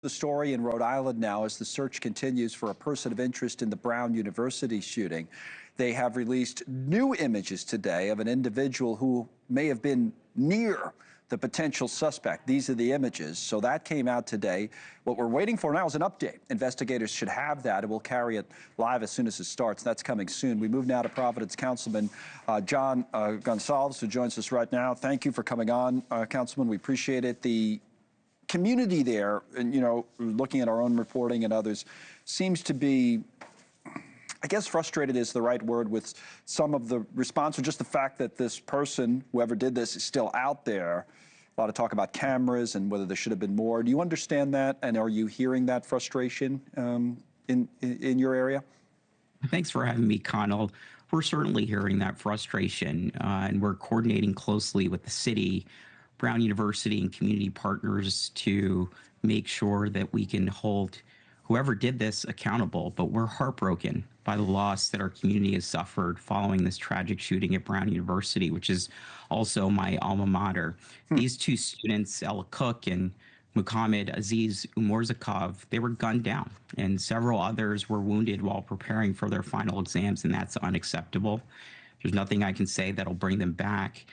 The story in Rhode Island now as the search continues for a person of interest in the Brown University shooting. They have released new images today of an individual who may have been near the potential suspect. These are the images. So that came out today. What we're waiting for now is an update. Investigators should have that, and we'll carry it live as soon as it starts. That's coming soon. We move now to Providence Councilman John Goncalves, who joins us right now. Thank you for coming on, Councilman. We appreciate it. The community there, and looking at our own reporting and others, seems to be, I guess frustrated is the right word, with some of the response, or just the fact that this person, whoever did this, is still out there. A lot of talk about cameras and whether there should have been more. Do you understand that, and are you hearing that frustration in your area? Thanks for having me, Connell. We're certainly hearing that frustration, and we're coordinating closely with the city, Brown University, and community partners to make sure that we can hold whoever did this accountable. But we're heartbroken by the loss that our community has suffered following this tragic shooting at Brown University, which is also my alma mater. These two students, Ella Cook and Muhammad Aziz Umorzakov, they were gunned down, and several others were wounded while preparing for their final exams, and that's unacceptable. There's nothing I can say that'll bring them back.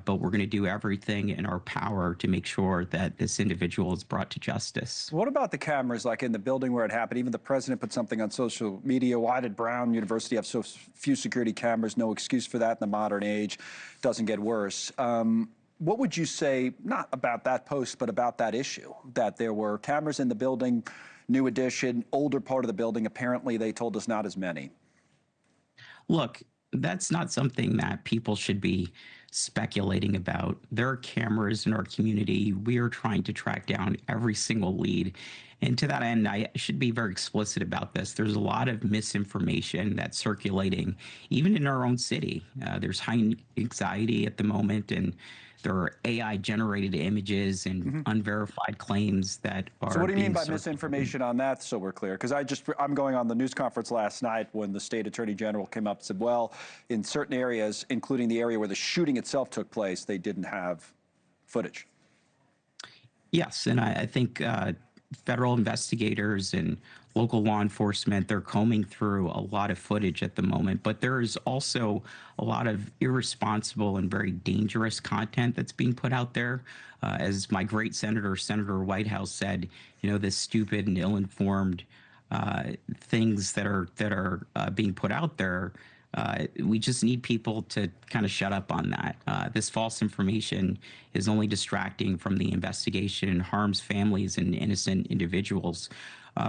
But we're going to do everything in our power to make sure that this individual is brought to justice. What about the cameras, like in the building where it happened? Even the president put something on social media. Why did Brown University have so few security cameras? No excuse for that in the modern age. Doesn't get worse. What would you say, not about that post, but about that issue, that there were cameras in the building, new addition, older part of the building? Apparently, they told us not as many. Look, that's not something that people should be speculating about. There are cameras in our community. We are trying to track down every single lead. And to that end, I should be very explicit about this. There's a lot of misinformation that's circulating, even in our own city. There's high anxiety at the moment, and there are AI-generated images and unverified claims that are. So what do you mean by misinformation on that, so we're clear? Because I'm going on the news conference last night when the state attorney general came up and said, well, in certain areas, including the area where the shooting itself took place, they didn't have footage. Yes, and I think federal investigators and local law enforcement, they're combing through a lot of footage at the moment, but there is also a lot of irresponsible and very dangerous content that's being put out there. As my great Senator Whitehouse said, this stupid and ill-informed things that are being put out there. We just need people to kind of shut up on that. This false information is only distracting from the investigation and harms families and innocent individuals.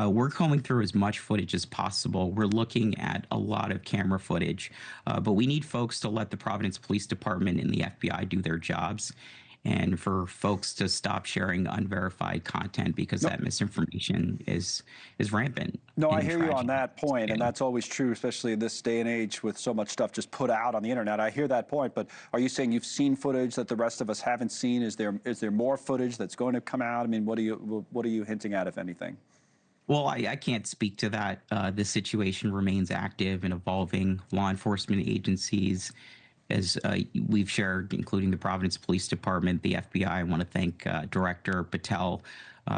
We're combing through as much footage as possible. We're looking at a lot of camera footage, but we need folks to let the Providence Police Department and the FBI do their jobs, and for folks to stop sharing unverified content, because that misinformation is rampant. No, I hear you on that point, and that's always true, especially in this day and age with so much stuff just put out on the internet. I hear that point, but are you saying you've seen footage that the rest of us haven't seen? Is there more footage that's going to come out? I mean, what are you hinting at, if anything? Well, I can't speak to that. The situation remains active and evolving. Law enforcement agencies, as we've shared, including the Providence Police Department, the FBI. I want to thank Director Patel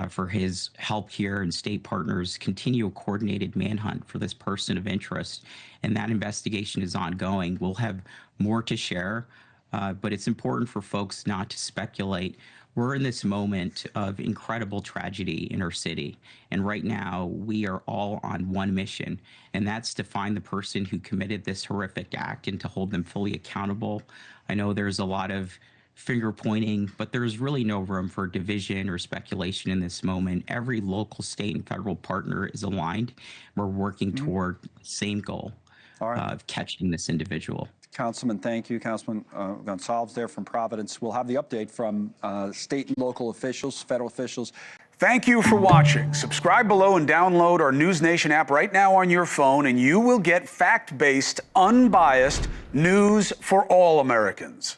for his help here, and state partners continue a coordinated manhunt for this person of interest. And that investigation is ongoing. We'll have more to share, but it's important for folks not to speculate. We're in this moment of incredible tragedy in our city. And right now, we are all on one mission, and that's to find the person who committed this horrific act and to hold them fully accountable. I know there's a lot of finger pointing, but there's really no room for division or speculation in this moment. Every local, state, and federal partner is aligned. We're working toward the same goal of catching this individual. Councilman, thank you. Councilman Goncalves there from Providence. We'll have the update from state and local officials, federal officials. Thank you for watching. Subscribe below and download our NewsNation app right now on your phone, and you will get fact-based, unbiased news for all Americans.